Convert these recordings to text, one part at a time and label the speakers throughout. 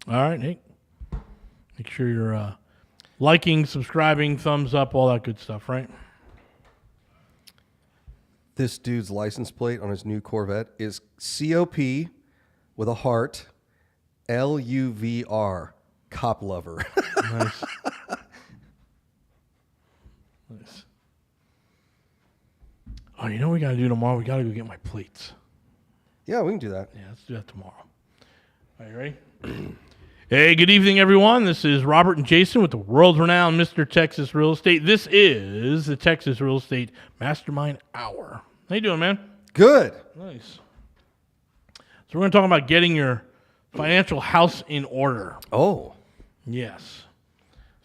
Speaker 1: All right, Nate. Make sure you're liking, subscribing, thumbs up, all that good stuff, right?
Speaker 2: This dude's license plate on his new Corvette is COP with a heart, LUVR, cop lover.
Speaker 1: Nice. Nice. Oh, you know what we got to do tomorrow? We got to go get my plates.
Speaker 2: Yeah, we can do that.
Speaker 1: Yeah, let's do that tomorrow. Are you ready? Hey, good evening, everyone. This is Robert and Jason with the world-renowned Mr. Texas Real Estate. This is the Texas Real Estate Mastermind Hour. How you doing, man?
Speaker 2: Good.
Speaker 1: Nice. So we're going to talk about getting your financial house in order.
Speaker 2: Oh.
Speaker 1: Yes.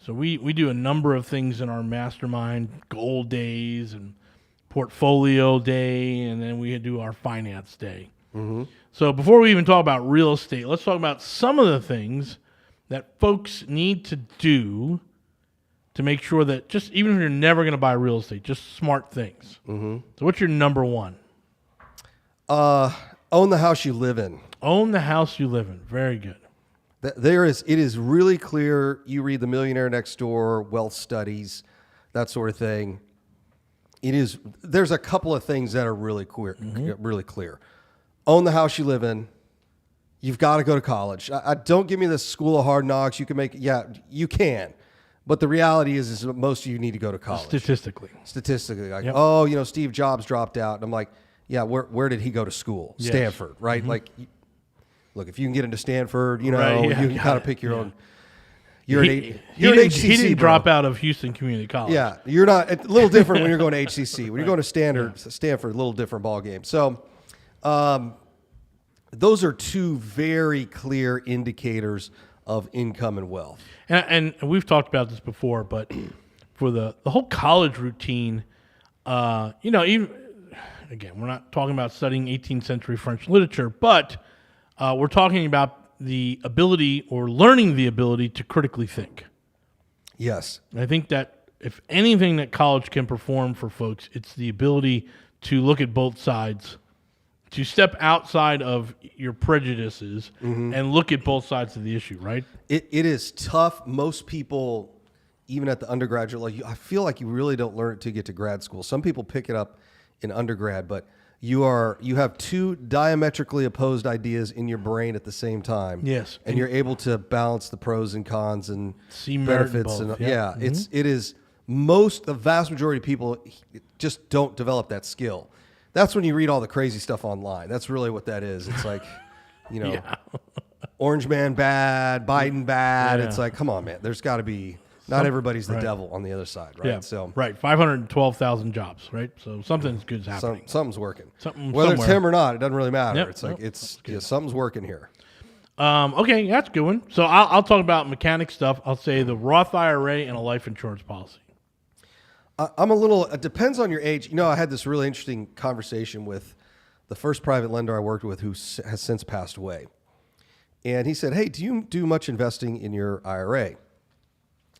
Speaker 1: So we do a number of things in our mastermind, goal days and portfolio day, and then we do our finance day.
Speaker 2: Mm-hmm.
Speaker 1: So before we even talk about real estate, let's talk about some of the things that folks need to do to make sure that just even if you're never going to buy real estate, just smart things.
Speaker 2: Mm-hmm.
Speaker 1: So what's your number one?
Speaker 2: Own the house you live in.
Speaker 1: Own the house you live in. Very good.
Speaker 2: It is really clear. You read The Millionaire Next Door, wealth studies, that sort of thing. There's a couple of things that are really clear. Really clear. Own the house you live in. You've got to go to college. Don't give me this school of hard knocks. You can make, you can. But the reality is that most of you need to go to college.
Speaker 1: Statistically.
Speaker 2: Like,
Speaker 1: Yep.
Speaker 2: Steve Jobs dropped out. And I'm like, yeah, where did he go to school?
Speaker 1: Yes.
Speaker 2: Stanford, right?
Speaker 1: Mm-hmm.
Speaker 2: Like, look, if you can get into Stanford, you
Speaker 1: Right, yeah,
Speaker 2: you can kind of pick your own. You're
Speaker 1: He
Speaker 2: an
Speaker 1: didn't
Speaker 2: HCC, bro.
Speaker 1: drop out of Houston Community College.
Speaker 2: Yeah, you're not. It's a little different when you're going to HCC. When you're going to Stanford, a little different ball game. So, those are two very clear indicators of income and wealth.
Speaker 1: And we've talked about this before, but for the whole college routine, even again, we're not talking about studying 18th century French literature, but we're talking about the ability or learning the ability to critically think.
Speaker 2: Yes.
Speaker 1: And I think that if anything that college can perform for folks, it's the ability to look at both sides, to step outside of your prejudices and look at both sides of the issue, right?
Speaker 2: It is tough. Most people, even at the undergraduate level, I feel like you really don't learn it to get to grad school. Some people pick it up in undergrad, but you have two diametrically opposed ideas in your brain at the same time.
Speaker 1: Yes.
Speaker 2: And you're able to balance the pros and cons and
Speaker 1: See merit in
Speaker 2: benefits.
Speaker 1: both.
Speaker 2: The vast majority of people just don't develop that skill. That's when you read all the crazy stuff online. That's really what that is. It's like, Orange Man bad, Biden bad.
Speaker 1: Yeah.
Speaker 2: It's like, come on, man. There's got to be, not everybody's the devil on the other side, right?
Speaker 1: Yeah.
Speaker 2: So
Speaker 1: right. 512,000 jobs, right? So something's good's happening.
Speaker 2: something's working.
Speaker 1: Something
Speaker 2: Whether
Speaker 1: somewhere.
Speaker 2: it's him or not, it doesn't really matter.
Speaker 1: Yep.
Speaker 2: It's like,
Speaker 1: Nope.
Speaker 2: something's working here.
Speaker 1: Okay, that's a good one. So I'll talk about mechanic stuff. I'll say the Roth IRA and a life insurance policy.
Speaker 2: It depends on your age. I had this really interesting conversation with the first private lender I worked with who has since passed away. And he said, hey, do you do much investing in your IRA?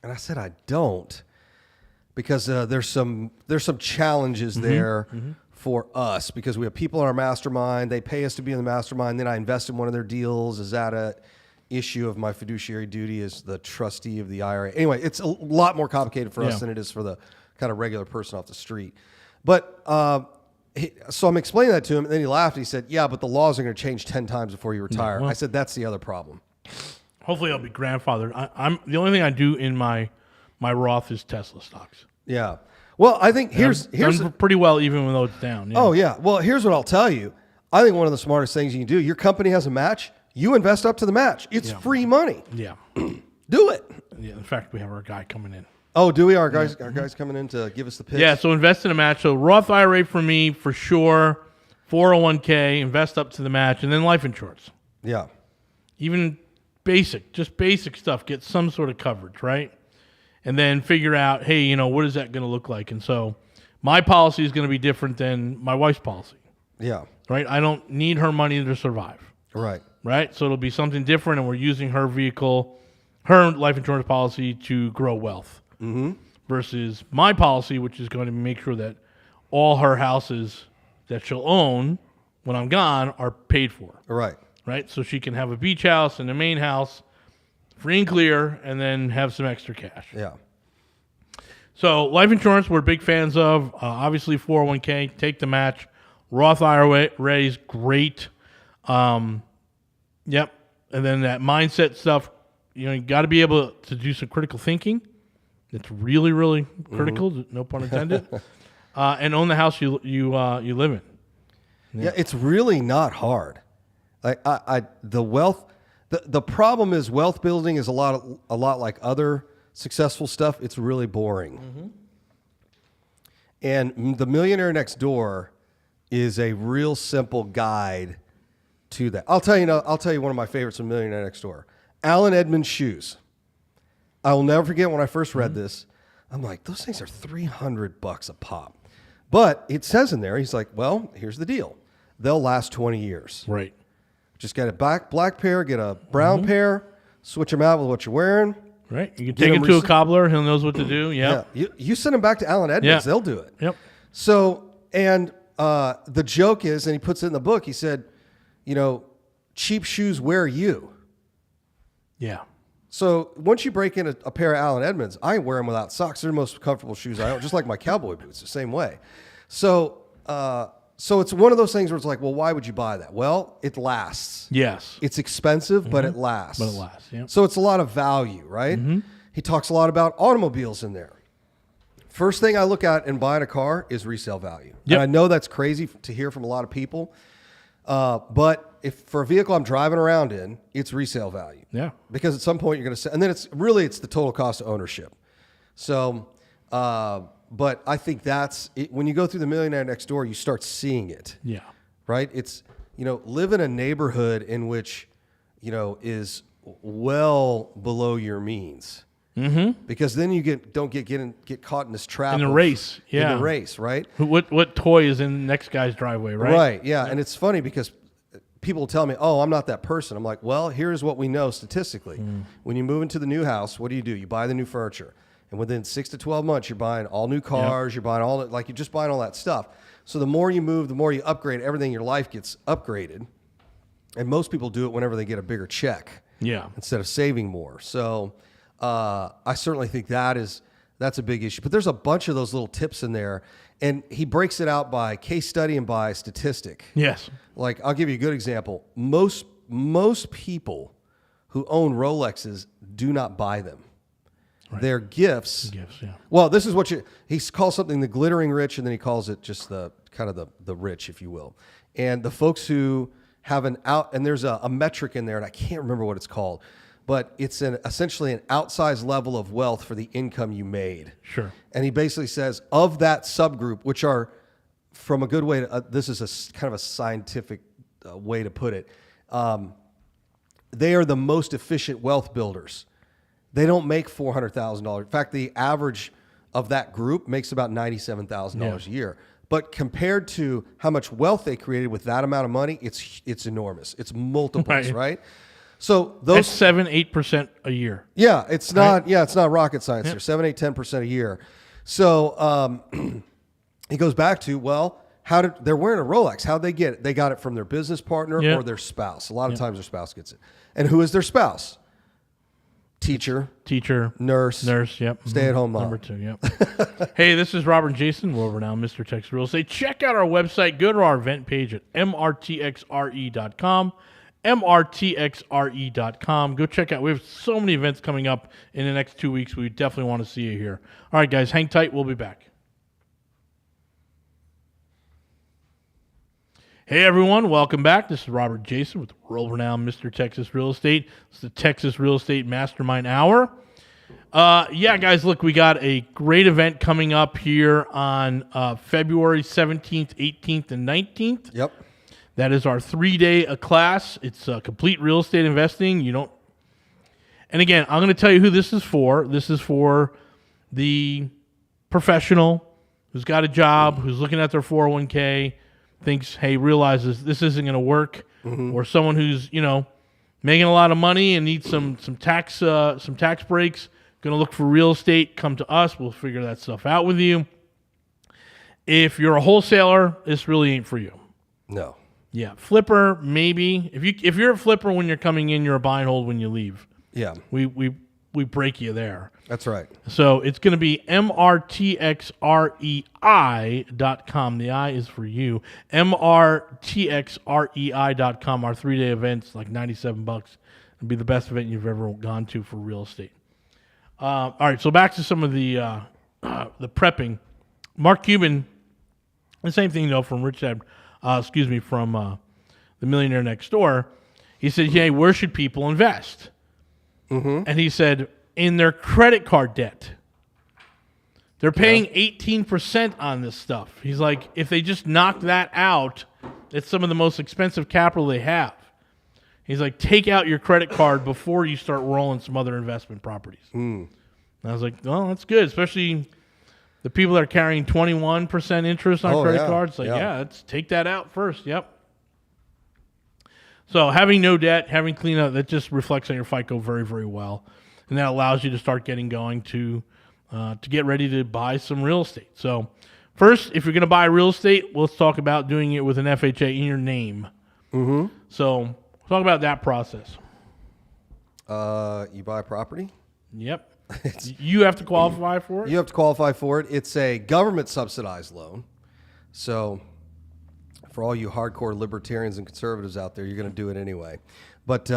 Speaker 2: And I said, I don't, because there's some challenges there for us, because we have people in our mastermind. They pay us to be in the mastermind. Then I invest in one of their deals. Is that a issue of my fiduciary duty as the trustee of the IRA? Anyway, it's a lot more complicated for us than it is for the kind of regular person off the street. But so I'm explaining that to him, and then he laughed. And he said, yeah, but the laws are going to change 10 times before you retire. I said, that's the other problem.
Speaker 1: Hopefully I'll be grandfathered. I'm the only thing I do in my Roth is Tesla stocks.
Speaker 2: Yeah. Well, I think here's
Speaker 1: done pretty well even though it's down. Yeah.
Speaker 2: Oh yeah. Well, here's what I'll tell you. I think one of the smartest things you can do. Your company has a match. You invest up to the match. It's free money.
Speaker 1: Yeah.
Speaker 2: Do it.
Speaker 1: Yeah. In fact, we have our guy coming in.
Speaker 2: Oh, do we? Our guys coming in to give us the pitch.
Speaker 1: Yeah. So invest in a match. So Roth IRA for me for sure. 401k, invest up to the match, and then life insurance.
Speaker 2: Yeah.
Speaker 1: Even just basic stuff. Get some sort of coverage, right? And then figure out, hey, what is that going to look like? And so my policy is going to be different than my wife's policy.
Speaker 2: Yeah.
Speaker 1: Right? I don't need her money to survive.
Speaker 2: Right.
Speaker 1: Right? So it'll be something different, and we're using her vehicle, her life insurance policy to grow wealth. Versus my policy, which is going to make sure that all her houses that she'll own when I'm gone are paid for.
Speaker 2: Right.
Speaker 1: Right? So she can have a beach house and a main house, free and clear, and then have some extra cash.
Speaker 2: Yeah.
Speaker 1: So life insurance, we're big fans of. Obviously, 401k, take the match. Roth IRAs, great. Yep. And then that mindset stuff, you got to be able to do some critical thinking. It's really, really critical. No pun intended. And own the house you live in.
Speaker 2: Yeah, it's really not hard. Like the wealth, the problem is wealth building is a lot like other successful stuff. It's really boring. And The Millionaire Next Door is a real simple guide to that. I'll tell you one of my favorites from Millionaire Next Door. Alan Edmonds shoes. I will never forget when I first read this. I'm like, those things are $300 a pop. But it says in there, he's like, well, here's the deal. They'll last 20 years.
Speaker 1: Right.
Speaker 2: Just get a black pair, get a brown pair, switch them out with what you're wearing.
Speaker 1: Right. You can take him to a cobbler. He knows what to do. Yep.
Speaker 2: Yeah. You send them back to Alan Edmonds, they'll do it.
Speaker 1: Yep.
Speaker 2: So, and the joke is, and he puts it in the book, he said, cheap shoes wear you.
Speaker 1: Yeah.
Speaker 2: So once you break in a pair of Alan Edmonds, I wear them without socks. They're the most comfortable shoes I own, just like my cowboy boots, the same way. So it's one of those things where it's like, well, why would you buy that? Well, it lasts.
Speaker 1: Yes.
Speaker 2: It's expensive, but it lasts.
Speaker 1: But it lasts, yeah.
Speaker 2: So it's a lot of value, right? He talks a lot about automobiles in there. First thing I look at in buying a car is resale value.
Speaker 1: Yep.
Speaker 2: And I know that's crazy to hear from a lot of people, but if for a vehicle I'm driving around in, it's resale value.
Speaker 1: Yeah.
Speaker 2: Because at some point you're going to, and then it's the total cost of ownership. So, but I think that's it. When you go through The Millionaire Next Door, you start seeing it.
Speaker 1: Yeah.
Speaker 2: Right. It's, live in a neighborhood in which, is well below your means. Mm-hmm. Because then you don't get caught in this trap
Speaker 1: in the race. Yeah.
Speaker 2: In the race, right?
Speaker 1: What toy is in the next guy's driveway, right?
Speaker 2: Right. Yeah. And it's funny because people tell me, "Oh, I'm not that person." I'm like, "Well, here's what we know statistically. When you move into the new house, what do? You buy the new furniture, and within 6 to 12 months, you're buying all new cars. You're buying you're just buying all that stuff. So the more you move, the more you upgrade. Everything in your life gets upgraded, and most people do it whenever they get a bigger check.
Speaker 1: Yeah.
Speaker 2: Instead of saving more. So I certainly think that's a big issue. But there's a bunch of those little tips in there, and he breaks it out by case study and by statistic.
Speaker 1: Yes.
Speaker 2: Like, I'll give you a good example. Most people who own Rolexes do not buy them. Right. They're gifts.
Speaker 1: Gifts, yeah.
Speaker 2: Well, this is what he calls something the glittering rich, and then he calls it just the kind of the rich, if you will. And the folks who have and there's a metric in there, and I can't remember what it's called, but it's essentially an outsized level of wealth for the income you made.
Speaker 1: Sure.
Speaker 2: And he basically says, of that subgroup, which are, from a good way to, this is a kind of a scientific way to put it, they are the most efficient wealth builders. They don't make $400,000. In fact, the average of that group makes about $97,000 a year. But compared to how much wealth they created with that amount of money, it's enormous. It's multiples, right? So those 7-8%
Speaker 1: a year.
Speaker 2: Yeah, it's not. Right? Yeah, it's not rocket science. There, 7, 8, 10% a year. So he goes back to, well, they're wearing a Rolex? How'd they get it? They got it from their business partner or their spouse. A lot of times their spouse gets it. And who is their spouse? Teacher, nurse, yep. Stay-at-home mom.
Speaker 1: Number 2, yep. Hey, this is Robert and Jason. We're over now, Mr. Texas Real Estate. Check out our website. Go to our event page at mrtxre.com. mrtxre.com. Go check out. We have so many events coming up in the next 2 weeks. We definitely want to see you here. All right, guys, hang tight. We'll be back. Hey, everyone. Welcome back. This is Robert Jason with world-renowned Mr. Texas Real Estate. It's the Texas Real Estate Mastermind Hour. Guys, look, we got a great event coming up here on February 17th, 18th, and 19th.
Speaker 2: Yep.
Speaker 1: That is our 3-day class. It's complete real estate investing. And again, I'm going to tell you who this is for. This is for the professional who's got a job, who's looking at their 401k, realizes this isn't going to work, or someone who's, making a lot of money and needs some tax breaks, going to look for real estate, come to us. We'll figure that stuff out with you. If you're a wholesaler, this really ain't for you.
Speaker 2: No.
Speaker 1: Yeah, flipper maybe. If you're a flipper when you're coming in, you're a buy and hold when you leave.
Speaker 2: Yeah.
Speaker 1: We break you there.
Speaker 2: That's right.
Speaker 1: So it's going to be mrtxrei.com. The I is for you. mrtxrei.com. Our 3-day event's like $97. It'll be the best event you've ever gone to for real estate. All right, so back to some of the prepping. Mark Cuban, the same thing though from from The Millionaire Next Door. He said, "Hey, where should people invest?" Mm-hmm. And he said, in their credit card debt. They're paying 18% on this stuff. He's like, if they just knock that out, it's some of the most expensive capital they have. He's like, take out your credit card before you start rolling some other investment properties. And I was like, well, that's good, especially the people that are carrying 21% interest on credit cards. Like, let's take that out first. Yep. So having no debt, having clean up, that just reflects on your FICO very, very well. And that allows you to start getting going to get ready to buy some real estate. So first, if you're going to buy real estate, let's talk about doing it with an FHA in your name. Mm-hmm. So we'll talk about that process.
Speaker 2: You buy a property?
Speaker 1: Yep. You have to qualify for it?
Speaker 2: You have to qualify for it. It's a government subsidized loan. So for all you hardcore libertarians and conservatives out there, you're going to do it anyway. But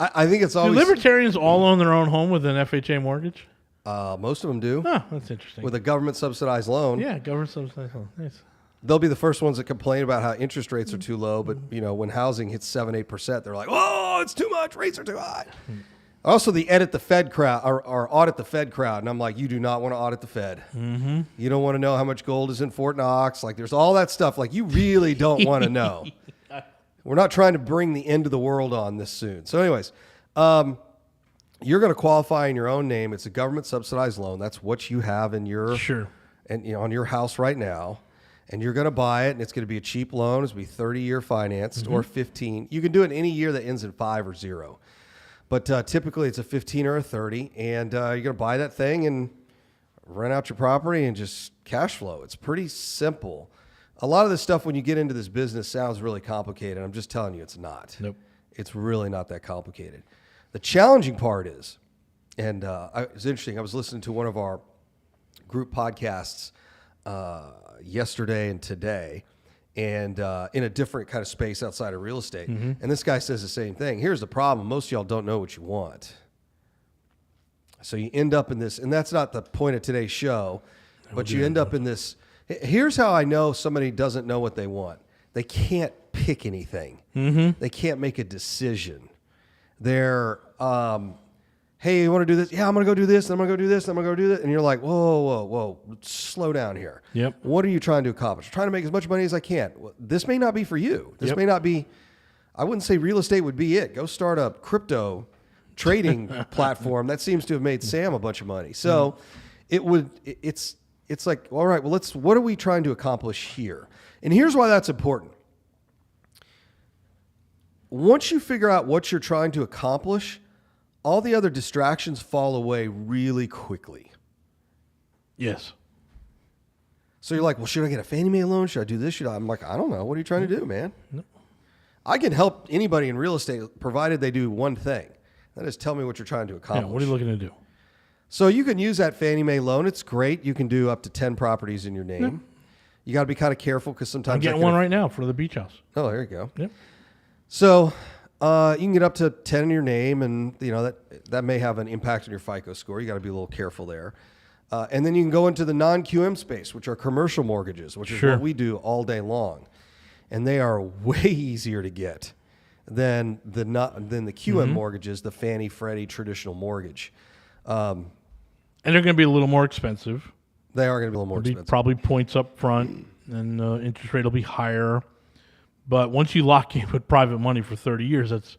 Speaker 2: I think it's always...
Speaker 1: Do libertarians all own their own home with an FHA mortgage?
Speaker 2: Most of them do.
Speaker 1: Oh, that's interesting.
Speaker 2: With a government subsidized loan.
Speaker 1: Yeah, government subsidized loan. Nice.
Speaker 2: They'll be the first ones that complain about how interest rates are too low, but when housing hits 7-8%, they're like, "Oh, it's too much. Rates are too high." Also, the edit the Fed crowd or audit the Fed crowd, and I'm like, you do not want to audit the Fed. Mm-hmm. You don't want to know how much gold is in Fort Knox. Like, there's all that stuff. Like, you really don't want to know. We're not trying to bring the end of the world on this soon. So, anyways, you're going to qualify in your own name. It's a government subsidized loan. That's what you have in your on your house right now. And you're going to buy it, and it's going to be a cheap loan. It's going to be 30-year financed or 15. You can do it any year that ends in 5 or 0. But typically it's a 15 or a 30, and you're going to buy that thing and rent out your property and just cash flow. It's pretty simple. A lot of this stuff, when you get into this business, sounds really complicated. I'm just telling you it's not.
Speaker 1: Nope.
Speaker 2: It's really not that complicated. The challenging part is, and it's interesting, I was listening to one of our group podcasts yesterday and today, and in a different kind of space outside of real estate. Mm-hmm. And this guy says the same thing. Here's the problem. Most of y'all don't know what you want. So you end up in this, and that's not the point of today's show, but you end up in this. Here's how I know somebody doesn't know what they want. They can't pick anything. Mm-hmm. They can't make a decision. They're, hey, you want to do this? Yeah, I'm going to go do this, and I'm going to go do this, and I'm going to go do that. And you're like, whoa, slow down here. Yep. What are you trying to accomplish? I'm trying to make as much money as I can. Well, this may not be for you. This may not be, I wouldn't say real estate would be it. Go start a crypto trading platform. That seems to have made Sam a bunch of money. So it's like, all right, well, what are we trying to accomplish here? And here's why that's important. Once you figure out what you're trying to accomplish, all the other distractions fall away really quickly.
Speaker 1: Yes.
Speaker 2: So you're like, well, should I get a Fannie Mae loan? Should I do this? I'm like, I don't know. What are you trying to do, man? No. I can help anybody in real estate provided they do one thing. That is tell me what you're trying to accomplish.
Speaker 1: Yeah, what are you looking to do?
Speaker 2: So you can use that Fannie Mae loan. It's great. You can do up to 10 properties in your name. Yeah. You got to be kind of careful because sometimes
Speaker 1: I'm getting one right now for the beach house.
Speaker 2: Oh, there you go.
Speaker 1: Yep.
Speaker 2: So you can get up to 10 in your name, and that may have an impact on your FICO score. You got to be a little careful there. And then you can go into the non-QM space, which are commercial mortgages, which is what we do all day long, and they are way easier to get than the QM mortgages, the Fannie Freddie traditional mortgage. And
Speaker 1: they're going to be a little more expensive.
Speaker 2: They are going to be a little more expensive.
Speaker 1: Probably points up front, and interest rate will be higher. But once you lock in with private money for 30 years, it's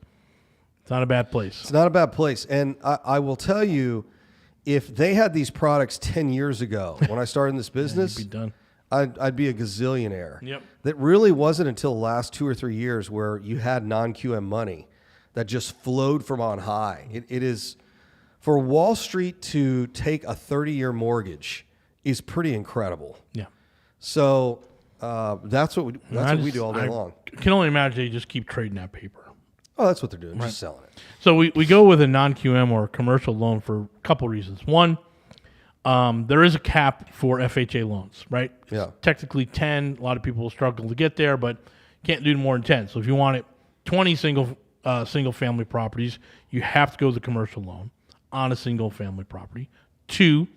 Speaker 1: not a bad place.
Speaker 2: It's not a bad place. And I will tell you, if they had these products 10 years ago, when I started in this business,
Speaker 1: you'd be done.
Speaker 2: I'd be a gazillionaire.
Speaker 1: Yep.
Speaker 2: That really wasn't until the last 2 or 3 years where you had non-QM money that just flowed from on high. It is, for Wall Street to take a 30-year mortgage is pretty incredible.
Speaker 1: Yeah.
Speaker 2: So that's what we do all day long.
Speaker 1: I can only imagine they just keep trading that paper.
Speaker 2: Oh, that's what they're doing, just selling it.
Speaker 1: So we go with a non-QM or a commercial loan for a couple reasons. One, there is a cap for FHA loans, right?
Speaker 2: Yeah.
Speaker 1: Technically 10. A lot of people struggle to get there, but can't do more than 10. So if you want it 20 single family properties, you have to go with the commercial loan on a single family property. 2,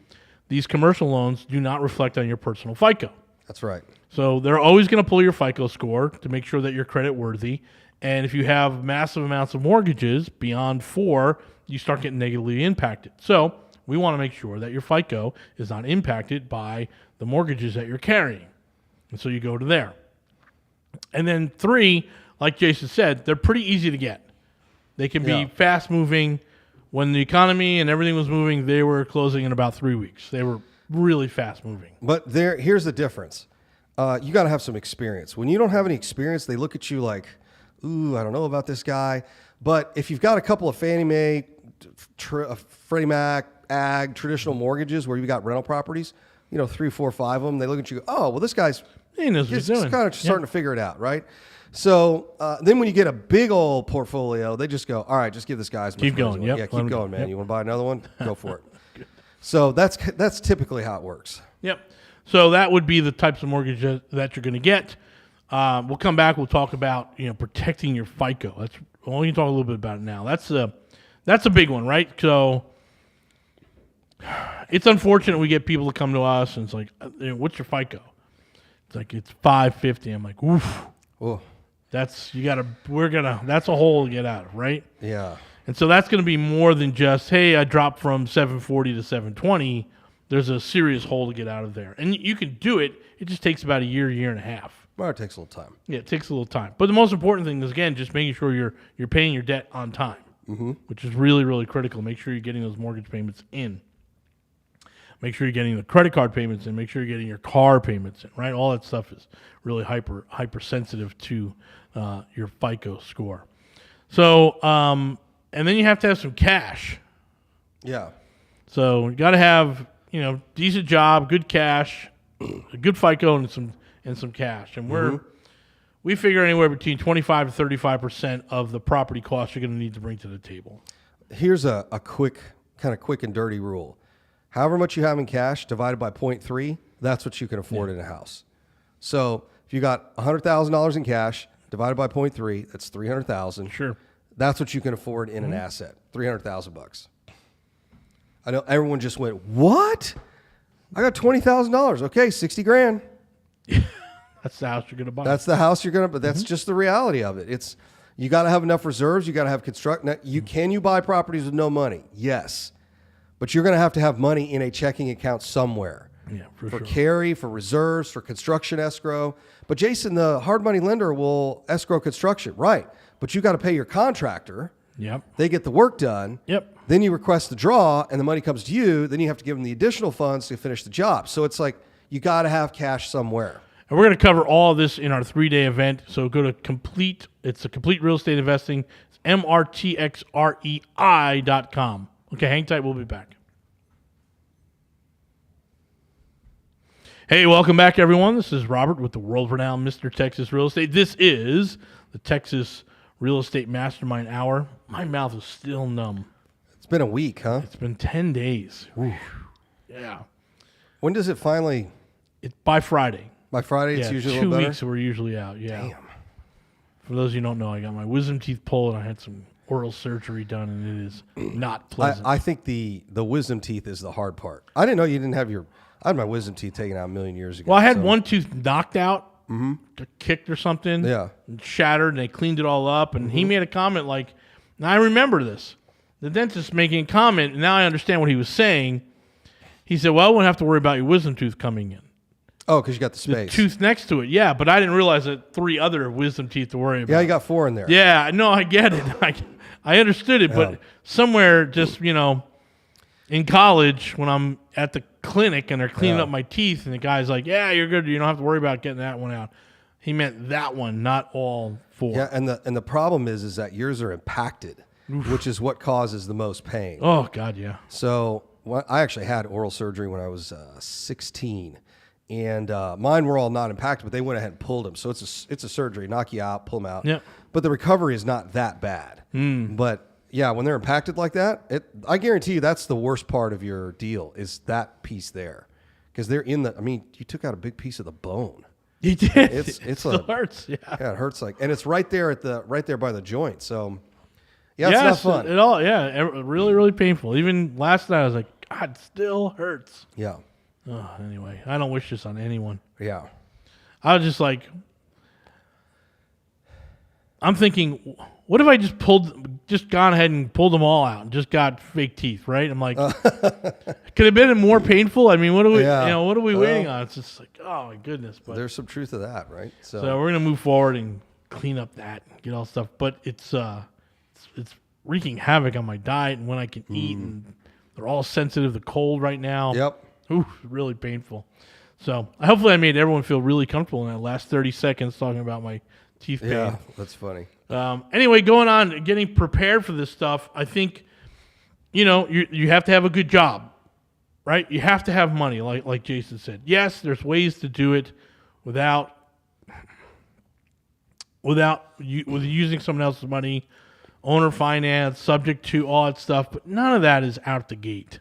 Speaker 1: these commercial loans do not reflect on your personal FICO.
Speaker 2: That's right.
Speaker 1: So they're always going to pull your FICO score to make sure that you're credit worthy. And if you have massive amounts of mortgages beyond 4, you start getting negatively impacted. So we want to make sure that your FICO is not impacted by the mortgages that you're carrying. And so you go to there. And then 3, like Jason said, they're pretty easy to get. They can be fast moving. When the economy and everything was moving, they were closing in about 3 weeks. They were really fast moving.
Speaker 2: But here's the difference. You got to have some experience. When you don't have any experience, they look at you like, ooh, I don't know about this guy. But if you've got a couple of Fannie Mae, Freddie Mac, Ag, traditional mortgages where you've got rental properties, 3, 4, 5 of them, they look at you, oh, well, this guy's
Speaker 1: He knows what he's doing.
Speaker 2: kind of starting to figure it out, right? So then when you get a big old portfolio, they just go, all right, just give this guy as much
Speaker 1: Keep
Speaker 2: money as
Speaker 1: going.
Speaker 2: you want.
Speaker 1: Yep.
Speaker 2: Yeah, keep going, man.
Speaker 1: Yep.
Speaker 2: You want to buy another one? Go for it. So that's typically how it works.
Speaker 1: Yep. So that would be the types of mortgages that you're going to get. We'll come back. We'll talk about protecting your FICO. We can talk a little bit about it now. That's a big one, right? So it's unfortunate we get people to come to us and it's like, what's your FICO? It's like it's 550. I'm like, oof.
Speaker 2: Oh,
Speaker 1: That's a hole to get out of, right?
Speaker 2: yeah.
Speaker 1: And so that's going to be more than just, hey, I dropped from 740 to 720. There's a serious hole to get out of there. And you can do it. It just takes about a year and a half.
Speaker 2: Well, it takes a little time.
Speaker 1: Yeah, it takes a little time. But the most important thing is, again, just making sure you're paying your debt on time, which is really, really critical. Make sure you're getting those mortgage payments in. Make sure you're getting the credit card payments in. Make sure you're getting your car payments in, right? All that stuff is really hypersensitive to your FICO score. So, and then you have to have some cash.
Speaker 2: Yeah.
Speaker 1: So you got to have, decent job, good cash, a good FICO, and some cash. And we figure anywhere between 25 to 35% of the property costs you're going to need to bring to the table.
Speaker 2: Here's a quick and dirty rule. However much you have in cash divided by 0.3, that's what you can afford in a house. So if you got $100,000 in cash divided by 0.3, that's $300,000.
Speaker 1: Sure.
Speaker 2: That's what you can afford in an asset. $300,000. I know everyone just went, what? I got $20,000. Okay, 60 grand.
Speaker 1: That's the house you're going to buy.
Speaker 2: That's the house you're gonna. But that's just the reality of it. You got to have enough reserves. You got to have construct. Now, can you buy properties with no money? Yes, but you're going to have money in a checking account somewhere.
Speaker 1: Yeah, for
Speaker 2: for
Speaker 1: sure.
Speaker 2: carry, for reserves, for construction escrow. But Jason, the hard money lender will escrow construction, right? But you got to pay your contractor.
Speaker 1: Yep.
Speaker 2: They get the work done.
Speaker 1: Yep.
Speaker 2: Then you request the draw, and the money comes to you. Then you have to give them the additional funds to finish the job. So it's like you got to have cash somewhere.
Speaker 1: And we're going to cover all of this in our 3-day event. So go to it's a complete real estate investing. It's MRTXREI.com. Okay, hang tight. We'll be back. Hey, welcome back, everyone. This is Robert with the world-renowned Mr. Texas Real Estate. This is the Texas Real Estate Mastermind Hour. My mouth is still numb.
Speaker 2: It's been a week, huh?
Speaker 1: It's been 10 days. Oof. Yeah.
Speaker 2: When does it finally?
Speaker 1: By Friday.
Speaker 2: By Friday, it's usually a
Speaker 1: 2
Speaker 2: little better.
Speaker 1: weeks we're usually out. Yeah.
Speaker 2: Damn.
Speaker 1: For those of you who don't know, I got my wisdom teeth pulled and I had some oral surgery done, and it is not pleasant.
Speaker 2: I think the wisdom teeth is the hard part. I didn't know you didn't have I had my wisdom teeth taken out a million years ago.
Speaker 1: Well, I had one tooth knocked out, got kicked or something,
Speaker 2: Yeah.
Speaker 1: and shattered, and they cleaned it all up. And he made a comment like, now I remember this. The dentist making a comment, and now I understand what he was saying. He said, well, we won't have to worry about your wisdom tooth coming in.
Speaker 2: Oh, because you got the
Speaker 1: The
Speaker 2: space.
Speaker 1: tooth next to it, yeah, but I didn't realize that 3 other wisdom teeth to worry about.
Speaker 2: Yeah, you got 4 in there.
Speaker 1: Yeah, no, I get it. I understood it, but somewhere just, in college when I'm at the clinic and they're cleaning up my teeth and the guy's like, yeah, you're good. You don't have to worry about getting that one out. He meant that one, not all 4.
Speaker 2: Yeah, and the problem is that yours are impacted, which is what causes the most pain.
Speaker 1: Oh, God, yeah.
Speaker 2: So I actually had oral surgery when I was 16, and mine were all not impacted, but they went ahead and pulled him. So it's a surgery, knock you out, pull him out.
Speaker 1: Yep.
Speaker 2: But the recovery is not that bad. But yeah, when they're impacted like that, I guarantee you that's the worst part of your deal is that piece there, because they're in the. I mean, you took out a big piece of the bone.
Speaker 1: You did. It still hurts. Yeah.
Speaker 2: Yeah, it hurts and it's right there by the joint. So yeah, it's
Speaker 1: yes,
Speaker 2: not fun.
Speaker 1: Really, really painful. Even last night, I was like, God, it still hurts.
Speaker 2: Yeah.
Speaker 1: Oh, anyway, I don't wish this on anyone.
Speaker 2: Yeah.
Speaker 1: I was just like, I'm thinking, what if I just gone ahead and pulled them all out and just got fake teeth, right? I'm like, could have been more painful. I mean, what are we waiting on? It's just like, oh my goodness. But
Speaker 2: there's some truth to that, right?
Speaker 1: So we're gonna move forward and clean up that, and get all stuff. But it's wreaking havoc on my diet and when I can eat, and they're all sensitive to cold right now.
Speaker 2: Yep.
Speaker 1: Ooh, really painful. So hopefully I made everyone feel really comfortable in that last 30 seconds talking about my teeth pain.
Speaker 2: Yeah, that's funny.
Speaker 1: Anyway, going on, getting prepared for this stuff, I think, you have to have a good job, right? You have to have money, like Jason said. Yes, there's ways to do it without using someone else's money, owner finance, subject to all that stuff, but none of that is out the gate.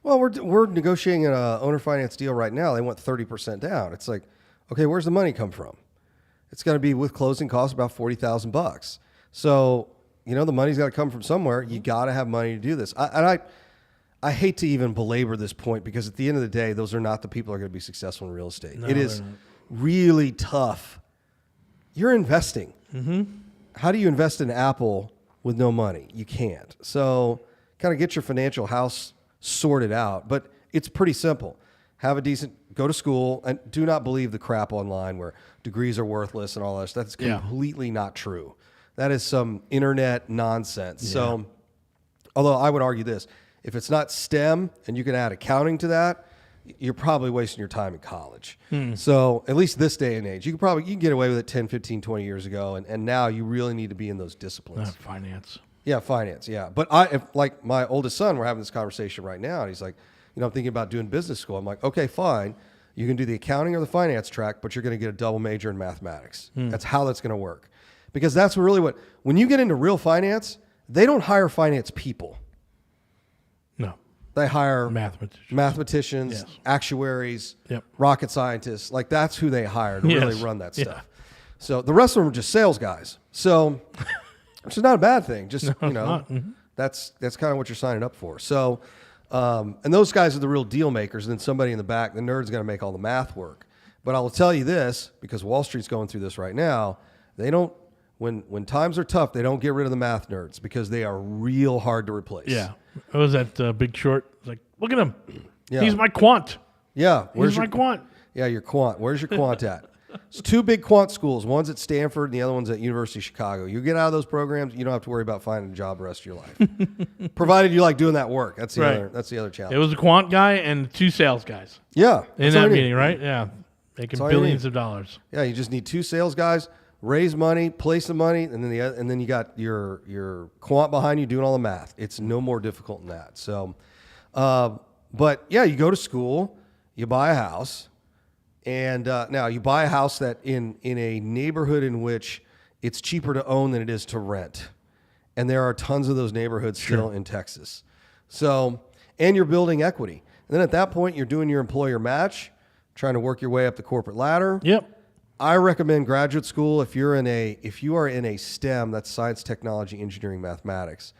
Speaker 2: Well, we're negotiating an owner finance deal right now. They want 30% down. It's like, okay, where's the money come from? It's going to be with closing costs about $40,000. So, the money's got to come from somewhere. You got to have money to do this. I hate to even belabor this point because at the end of the day, those are not the people who are going to be successful in real estate.
Speaker 1: No,
Speaker 2: it is really tough. You're investing. Mm-hmm. How do you invest in Apple with no money? You can't. So kind of get your financial house sorted out. But it's pretty simple. Go to school, and do not believe the crap online where degrees are worthless and all that. That's completely not true. That is some internet nonsense. Yeah. So, although I would argue this, if it's not STEM and you can add accounting to that, you're probably wasting your time in college. So at least this day and age, you can get away with it 10, 15, 20 years ago. And now you really need to be in those disciplines.
Speaker 1: Finance.
Speaker 2: Yeah, finance. Yeah. But like my oldest son, we're having this conversation right now. And he's like, I'm thinking about doing business school. I'm like, okay, fine. You can do the accounting or the finance track, but you're going to get a double major in mathematics. That's how that's going to work. Because that's really when you get into real finance, they don't hire finance people.
Speaker 1: No.
Speaker 2: They hire
Speaker 1: mathematicians,
Speaker 2: yes. Actuaries, rocket scientists. Like that's who they hire to really run that stuff. So the rest of them are just sales guys. So, which is not a bad thing. Just, that's kind of what you're signing up for. So, and those guys are the real deal makers. And then somebody in the back, the nerd's going to make all the math work. But I will tell you this, because Wall Street's going through this right now, they don't, when times are tough, they don't get rid of the math nerds because they are real hard to replace.
Speaker 1: Yeah. What was that Big Short? It's like, look at him.
Speaker 2: Yeah.
Speaker 1: He's my quant.
Speaker 2: Yeah.
Speaker 1: Where's my quant?
Speaker 2: Yeah, your quant. Where's your quant at? It's two big quant schools. One's at Stanford and the other one's at University of Chicago. You get out of those programs, you don't have to worry about finding a job the rest of your life. Provided you like doing that work. That's the other challenge.
Speaker 1: It was a quant guy and two sales guys.
Speaker 2: Yeah.
Speaker 1: In that meeting, right? Yeah. Making billions of dollars.
Speaker 2: Yeah, you just need two sales guys, raise money, place the money, and then you got your quant behind you doing all the math. It's no more difficult than that. So, but yeah, you go to school, you buy a house. And now you buy a house that in a neighborhood in which it's cheaper to own than it is to rent. And there are tons of those neighborhoods still in Texas. So, and you're building equity. And then at that point, you're doing your employer match, trying to work your way up the corporate ladder.
Speaker 1: Yep.
Speaker 2: I recommend graduate school if you are in a STEM, that's science, technology, engineering, mathematics.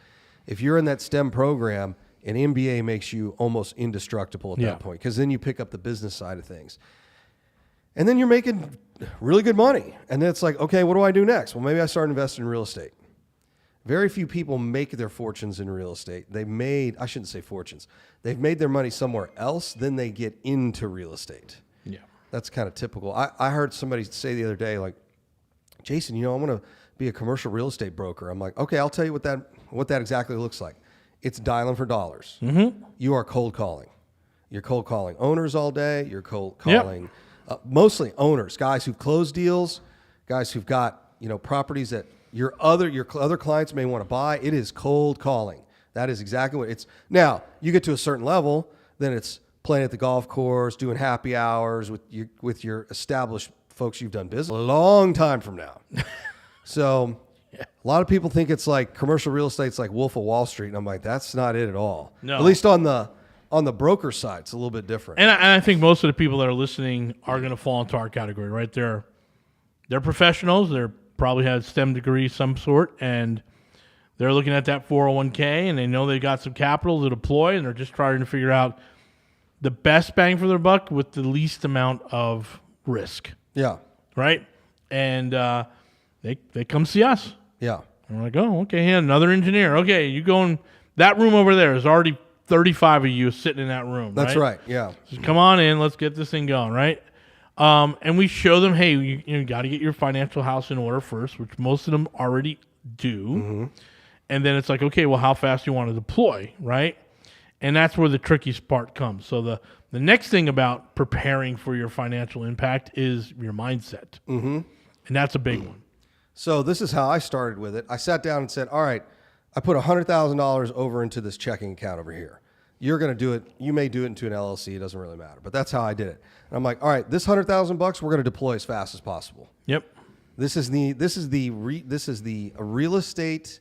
Speaker 2: If you're in that STEM program, an MBA makes you almost indestructible at that point, because then you pick up the business side of things. And then you're making really good money. And then it's like, okay, what do I do next? Well, maybe I start investing in real estate. Very few people make their fortunes in real estate. I shouldn't say fortunes. They've made their money somewhere else, then they get into real estate.
Speaker 1: Yeah.
Speaker 2: That's kind of typical. I heard somebody say the other day, like, Jason, I want to be a commercial real estate broker. I'm like, okay, I'll tell you what that exactly looks like. It's dialing for dollars. Mm-hmm. You are cold calling. You're cold calling owners all day. You're cold calling mostly owners, guys who've closed deals, guys who've got properties that your other clients may want to buy. It is cold calling. That is exactly what it's. Now you get to a certain level, then it's playing at the golf course, doing happy hours with your established folks you've done business a long time from now. So a lot of people think it's like commercial real estate's like Wolf of Wall Street, and I'm like, that's not it at all.
Speaker 1: No.
Speaker 2: At least on the broker side, it's a little bit different.
Speaker 1: And I think most of the people that are listening are going to fall into our category, right? They're professionals. They're probably had a STEM degree of some sort, and they're looking at that 401k, and they know they got some capital to deploy, and they're just trying to figure out the best bang for their buck with the least amount of risk.
Speaker 2: Yeah.
Speaker 1: Right? And they come see us.
Speaker 2: Yeah.
Speaker 1: And we're like, oh, okay, yeah, another engineer. Okay, you going, that room over there is already 35 of you sitting in that room.
Speaker 2: That's right. Yeah.
Speaker 1: Just come on in, let's get this thing going, right? And we show them, hey, you got to get your financial house in order first, which most of them already do. Mm-hmm. And then it's like, okay, well, how fast do you want to deploy, right? And that's where the trickiest part comes. So the next thing about preparing for your financial impact is your mindset. Mm-hmm. And that's a big one.
Speaker 2: So this is how I started with it. I sat down and said, all right, I put $100,000 over into this checking account over here. You're going to do it. You may do it into an LLC. It doesn't really matter. But that's how I did it. And I'm like, all right, this $100,000 we're going to deploy as fast as possible.
Speaker 1: Yep.
Speaker 2: This is the real estate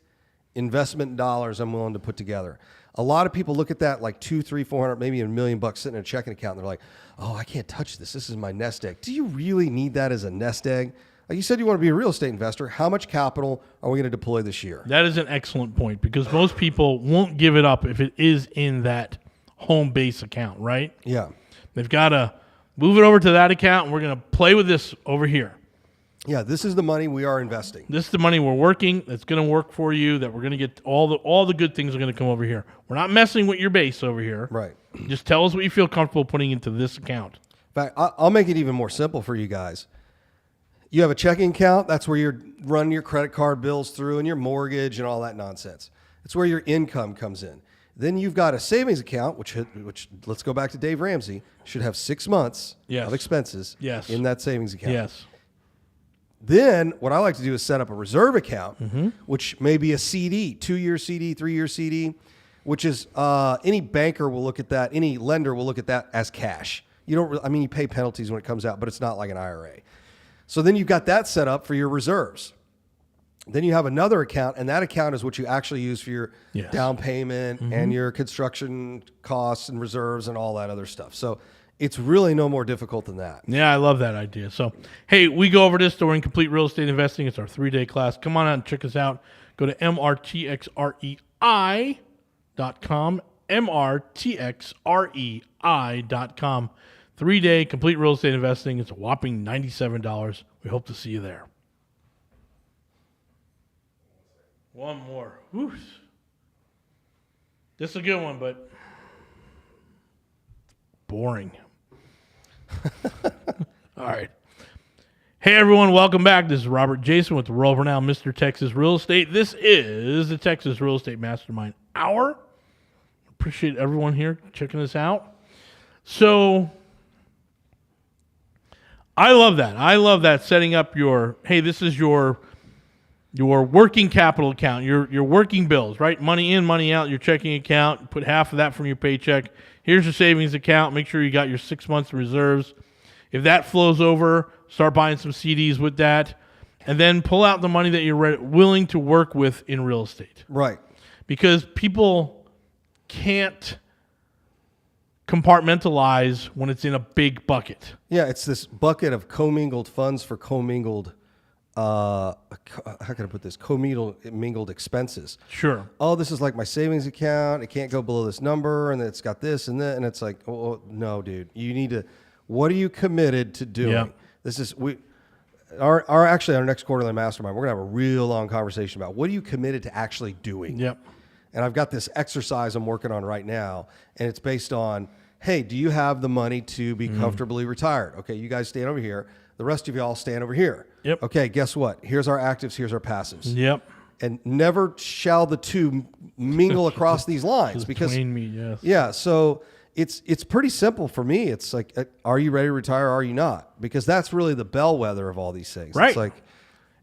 Speaker 2: investment dollars I'm willing to put together. A lot of people look at that like $200, $300, $400, maybe $1 million sitting in a checking account, and they're like, oh, I can't touch this. This is my nest egg. Do you really need that as a nest egg? Like you said, you want to be a real estate investor. How much capital are we going to deploy this year?
Speaker 1: That is an excellent point, because most people won't give it up if it is in that home base account, right?
Speaker 2: Yeah.
Speaker 1: They've got to move it over to that account, and we're going to play with this over here.
Speaker 2: Yeah, this is the money we are investing.
Speaker 1: This is the money we're working. That's going to work for you. That we're going to get all the good things are going to come over here. We're not messing with your base over here.
Speaker 2: Right.
Speaker 1: Just tell us what you feel comfortable putting into this account.
Speaker 2: In fact, I'll make it even more simple for you guys. You have a checking account. That's where you're running your credit card bills through and your mortgage and all that nonsense. It's where your income comes in. Then you've got a savings account, which let's go back to Dave Ramsey, should have 6 months of expenses in that savings account.
Speaker 1: Yes.
Speaker 2: Then what I like to do is set up a reserve account, which may be a CD, 2-year CD, 3-year CD, which is any banker will look at that, any lender will look at that as cash. You pay penalties when it comes out, but it's not like an IRA. So then you've got that set up for your reserves. Then you have another account, and that account is what you actually use for your down payment and your construction costs and reserves and all that other stuff. So it's really no more difficult than that.
Speaker 1: Yeah, I love that idea. So, hey, we go over this during Complete Real Estate Investing. It's our 3-day class. Come on out and check us out. Go to mrtxrei.com, mrtxrei.com. 3-day Complete Real Estate Investing. It's a whopping $97. We hope to see you there. One more. Whew. This is a good one, but boring. All right. Hey, everyone. Welcome back. This is Robert Jason with the world renowned Mr. Texas Real Estate. This is the Texas Real Estate Mastermind Hour. Appreciate everyone here checking this out. So I love that. I love that, setting up your, hey, this is your working capital account, your working bills, right? Money in, money out, your checking account. Put half of that from your paycheck. Here's your savings account. Make sure you got your 6 months reserves. If that flows over, start buying some CDs with that, and then pull out the money that you're willing to work with in real estate.
Speaker 2: Right.
Speaker 1: Because people can't compartmentalize when it's in a big bucket.
Speaker 2: Yeah, it's this bucket of commingled funds for commingled, how can I put this? Commingled expenses.
Speaker 1: Sure.
Speaker 2: Oh, this is like my savings account. It can't go below this number, and it's got this and that, and it's like, oh no, dude, you need to. What are you committed to doing?
Speaker 1: Yeah.
Speaker 2: This is our next quarterly mastermind. We're gonna have a real long conversation about what are you committed to actually doing.
Speaker 1: Yep.
Speaker 2: And I've got this exercise I'm working on right now, and it's based on, hey, do you have the money to be comfortably retired? Okay, you guys stand over here. The rest of y'all stand over here.
Speaker 1: Yep.
Speaker 2: Okay, guess what? Here's our actives, here's our passives.
Speaker 1: Yep.
Speaker 2: And never shall the two mingle across these lines. Because
Speaker 1: between me, yes.
Speaker 2: Yeah, so it's pretty simple for me. It's like, are you ready to retire or are you not? Because that's really the bellwether of all these things.
Speaker 1: Right.
Speaker 2: It's like,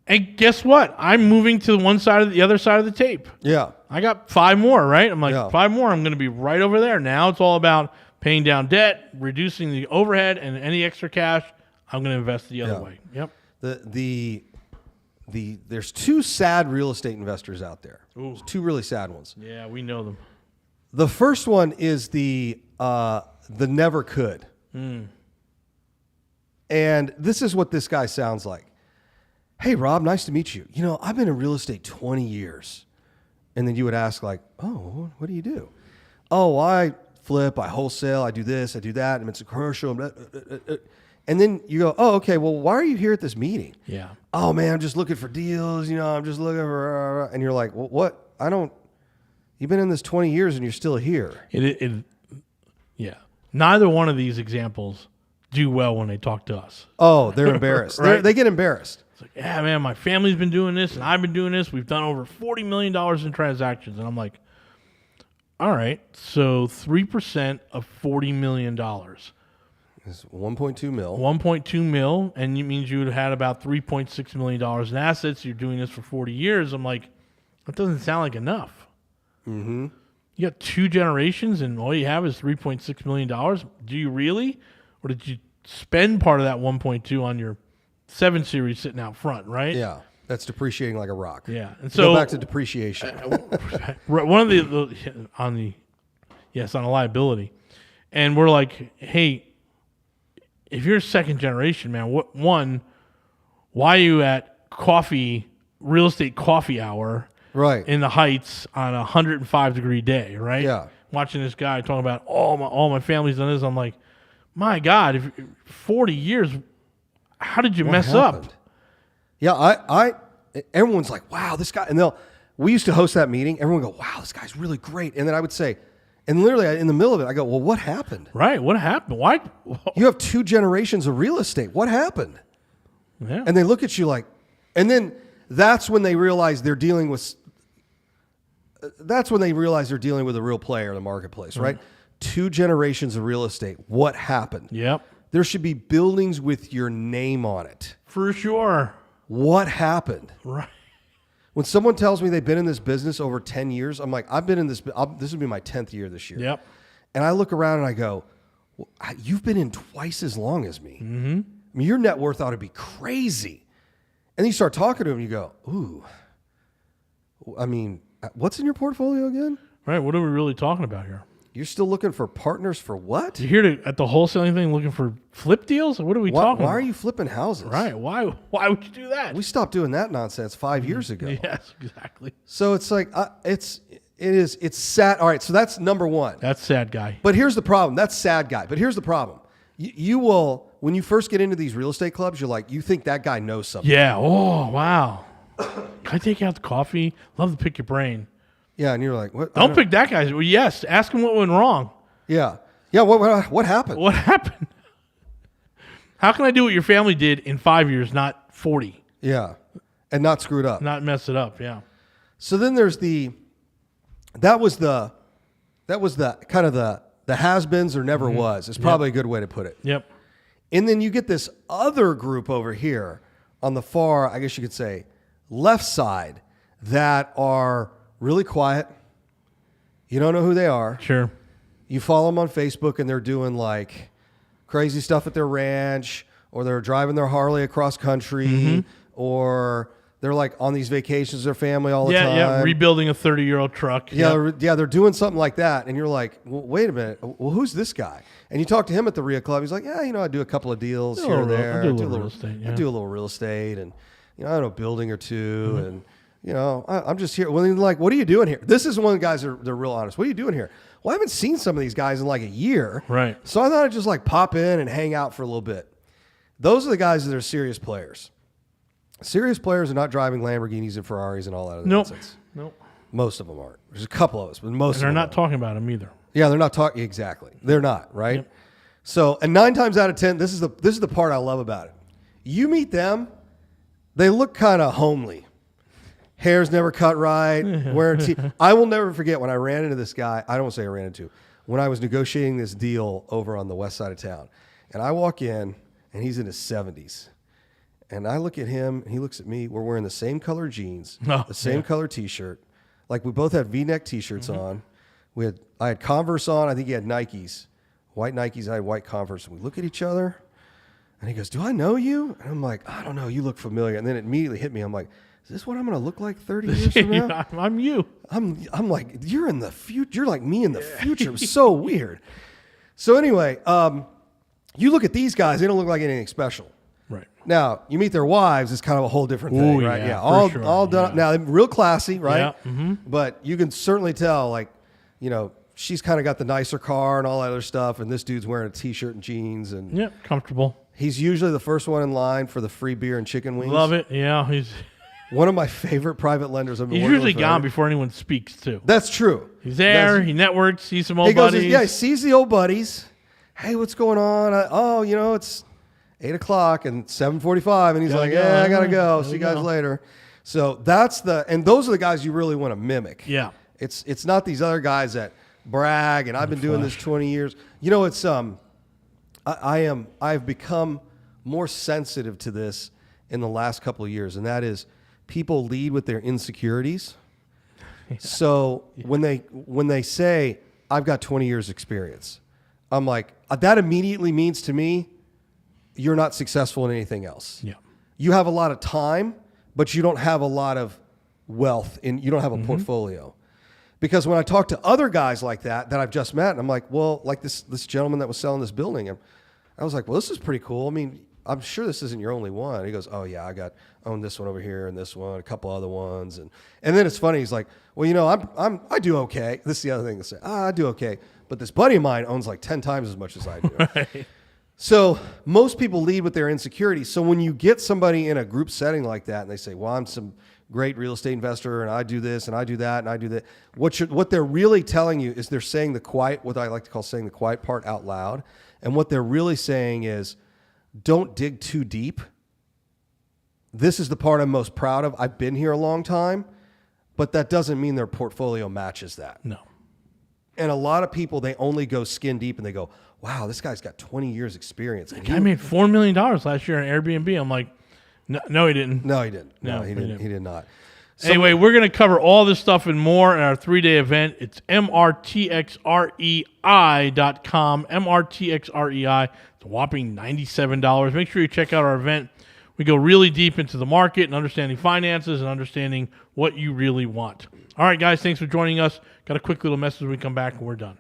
Speaker 1: and guess what? I'm moving to one side of the other side of the tape.
Speaker 2: yeah.
Speaker 1: I got 5 more, right? I'm like,
Speaker 2: Yeah.
Speaker 1: 5 more. I'm going to be right over there. Now it's all about paying down debt, reducing the overhead, and any extra cash, I'm going to invest the other way. Yep.
Speaker 2: There's two sad real estate investors out there.
Speaker 1: Ooh.
Speaker 2: Two really sad ones.
Speaker 1: Yeah, we know them.
Speaker 2: The first one is the never could. And this is what this guy sounds like. Hey, Rob, nice to meet you. I've been in real estate 20 years. And then you would ask like, oh, what do you do? Oh, I flip, I wholesale, I do this, I do that, and it's a commercial. And then you go, oh, okay, well, why are you here at this meeting?
Speaker 1: Yeah.
Speaker 2: Oh, man, I'm just looking for deals. I'm just looking for, and you're like, well, what? You've been in this 20 years and you're still here.
Speaker 1: Yeah. Neither one of these examples do well when they talk to us.
Speaker 2: Oh, they're embarrassed.
Speaker 1: Right?
Speaker 2: They get embarrassed.
Speaker 1: It's like, yeah, man, my family's been doing this and I've been doing this. We've done over $40 million in transactions. And I'm like, all right, so 3% of $40 million.
Speaker 2: It's 1.2 mil.
Speaker 1: 1.2 mil, and it means you would have had about $3.6 million in assets. You're doing this for 40 years. I'm like, that doesn't sound like enough.
Speaker 2: Mm-hmm.
Speaker 1: You got 2 generations, and all you have is $3.6 million. Do you really? Or did you spend part of that 1.2 on your 7 Series sitting out front, right?
Speaker 2: Yeah, that's depreciating like a rock.
Speaker 1: Yeah. And so
Speaker 2: go back to depreciation.
Speaker 1: One of on a liability. And we're like, hey, if you're second generation, man, why are you at real estate coffee hour
Speaker 2: right
Speaker 1: in the Heights on a 105-degree day, right?
Speaker 2: Yeah.
Speaker 1: Watching this guy talking about all my family's done this. I'm like, my God, if 40 years, how did you mess
Speaker 2: happened?
Speaker 1: Up?
Speaker 2: Yeah, everyone's like, wow, this guy, and we used to host that meeting. Everyone would go, wow, this guy's really great. And then I would say, and literally in the middle of it, I go, well, what happened?
Speaker 1: Right, what happened? Why?
Speaker 2: You have 2 generations of real estate. What happened?
Speaker 1: Yeah.
Speaker 2: And they look at you like, and then that's when they realize they're dealing with a real player in the marketplace, right? 2 generations of real estate. What happened?
Speaker 1: Yep.
Speaker 2: There should be buildings with your name on it.
Speaker 1: For sure.
Speaker 2: What happened?
Speaker 1: Right.
Speaker 2: When someone tells me they've been in this business over 10 years, I'm like, I've been in this. This will be my 10th year this year.
Speaker 1: Yep.
Speaker 2: And I look around and I go, well, you've been in twice as long as me.
Speaker 1: Mm-hmm.
Speaker 2: I mean, your net worth ought to be crazy. And then you start talking to them and you go, ooh, I mean, what's in your portfolio again?
Speaker 1: Right. What are we really talking about here?
Speaker 2: You're still looking for partners for what?
Speaker 1: You're here at the wholesaling thing looking for flip deals? What are we talking about?
Speaker 2: Why are you flipping houses?
Speaker 1: Right. Why would you do that?
Speaker 2: We stopped doing that nonsense 5 years ago.
Speaker 1: Yes, exactly.
Speaker 2: So it's like, it's sad. All right, so that's number one.
Speaker 1: That's sad guy.
Speaker 2: But here's the problem. That's sad guy. But here's the problem. You will, when you first get into these real estate clubs, you're like, you think that guy knows something.
Speaker 1: Yeah. Oh, wow. Can I take you out to coffee? Love to pick your brain.
Speaker 2: Yeah, and you're like, what?
Speaker 1: Don't pick that guy. Well, yes. Ask him what went wrong.
Speaker 2: Yeah. Yeah, what happened?
Speaker 1: What happened? How can I do what your family did in 5 years, not 40?
Speaker 2: Yeah. And not screwed up.
Speaker 1: Not mess it up, yeah.
Speaker 2: So then there's that was the kind of the has-beens or never was. It's probably a good way to put it.
Speaker 1: Yep.
Speaker 2: And then you get this other group over here on the far, I guess you could say, left side that are really quiet. You don't know who they are.
Speaker 1: Sure.
Speaker 2: You follow them on Facebook and they're doing like crazy stuff at their ranch, or they're driving their Harley across country, or they're like on these vacations with their family all the time.
Speaker 1: Yeah, rebuilding a 30-year-old truck.
Speaker 2: Yeah, they're doing something like that. And you're like, well, wait a minute. Well, who's this guy? And you talk to him at the RIA Club. He's like, yeah, I do a couple of deals here or there.
Speaker 1: I do a little real estate. Yeah.
Speaker 2: I do a little real estate, and I know a building or two, and I'm just here. Well, then like, what are you doing here? This is one of the guys that they're real honest. What are you doing here? Well, I haven't seen some of these guys in like a year.
Speaker 1: Right.
Speaker 2: So I thought I'd just like pop in and hang out for a little bit. Those are the guys that are serious players. Serious players are not driving Lamborghinis and Ferraris and all that other nonsense.
Speaker 1: Nope.
Speaker 2: Most of them aren't. There's a couple of us, but most of them
Speaker 1: they're not
Speaker 2: aren't.
Speaker 1: talking about them either.
Speaker 2: Yeah, they're not talking exactly. They're not, right?
Speaker 1: Yep.
Speaker 2: So, and 9 times out of 10, this is the part I love about it. You meet them, they look kind of homely. Hair's never cut right, wearing I will never forget when I ran into this guy. I don't want to say I ran into, when I was negotiating this deal over on the west side of town. And I walk in, and he's in his 70s. And I look at him, and he looks at me. We're wearing the same color jeans, the same color T-shirt. Like we both had V-neck T-shirts on. I had Converse on. I think he had Nikes. white Nikes, I had white Converse, and we look at each other, and he goes, "Do I know you?" And I'm like, "I don't know. You look familiar." And then it immediately hit me. I'm like, "Is this what I'm going to look like 30 years from now?"
Speaker 1: I'm you.
Speaker 2: I'm like, "You're in the future. You're like me in the future." It was so weird. So anyway, you look at these guys; they don't look like anything special.
Speaker 1: Right.
Speaker 2: Now, you meet their wives, it's kind of a whole different thing,
Speaker 1: Ooh,
Speaker 2: right?
Speaker 1: yeah,
Speaker 2: all
Speaker 1: for sure.
Speaker 2: all done. Now, real classy, right?
Speaker 1: Yeah. Mm-hmm.
Speaker 2: But you can certainly tell, like, she's kind of got the nicer car and all that other stuff, and this dude's wearing a T-shirt and jeans, and
Speaker 1: Yeah, comfortable.
Speaker 2: he's usually the first one in line for the free beer and chicken wings.
Speaker 1: Love it. Yeah, he's
Speaker 2: One of my favorite private lenders I've been working
Speaker 1: usually
Speaker 2: with
Speaker 1: gone
Speaker 2: forever.
Speaker 1: before anyone speaks too.
Speaker 2: That's true.
Speaker 1: He's there.
Speaker 2: That's-
Speaker 1: He networks. Sees some old
Speaker 2: He goes,
Speaker 1: buddies.
Speaker 2: yeah, he sees the old buddies. Hey, what's going on? It's 8:00 and 7:45, and he's
Speaker 1: Gotta
Speaker 2: like,
Speaker 1: go.
Speaker 2: "Yeah, I gotta go.
Speaker 1: Gotta
Speaker 2: See you guys
Speaker 1: go."
Speaker 2: later." So and those are the guys you really want to mimic.
Speaker 1: Yeah.
Speaker 2: It's not these other guys that brag and I've been doing this 20 years. It's I've become more sensitive to this in the last couple of years, and that is people lead with their insecurities. So when they say I've got 20 years experience, I'm like, that immediately means to me you're not successful in anything else.
Speaker 1: Yeah.
Speaker 2: You have a lot of time, but you don't have a lot of wealth, and you don't have a portfolio. Because when I talk to other guys like that I've just met, and I'm like, well, like this gentleman that was selling this building, and I was like, well, this is pretty cool. I mean, I'm sure this isn't your only one. He goes, oh yeah, I own this one over here and this one, a couple other ones, and then it's funny. He's like, well, I do okay. This is the other thing to say. I do okay, but this buddy of mine owns like 10 times as much as I do.
Speaker 1: Right.
Speaker 2: So most people lead with their insecurities. So when you get somebody in a group setting like that, and they say, well, I'm some great real estate investor, and I do this, and I do that, and I do that. What they're really telling you is they're saying what I like to call saying the quiet part out loud. And what they're really saying is, don't dig too deep. This is the part I'm most proud of. I've been here a long time, but that doesn't mean their portfolio matches that.
Speaker 1: No.
Speaker 2: And a lot of people, they only go skin deep, and they go, wow, this guy's got 20 years experience. And
Speaker 1: Guy made $4 million last year on Airbnb. I'm like, no, he didn't.
Speaker 2: No, he didn't.
Speaker 1: No,
Speaker 2: he
Speaker 1: he
Speaker 2: didn't.
Speaker 1: didn't.
Speaker 2: He did not.
Speaker 1: Anyway, we're going to cover all this stuff and more in our 3-day event. It's mrtxrei.com, mrtxrei. It's a whopping $97. Make sure you check out our event. We go really deep into the market and understanding finances and understanding what you really want. All right, guys, thanks for joining us. Got a quick little message when we come back, and we're done.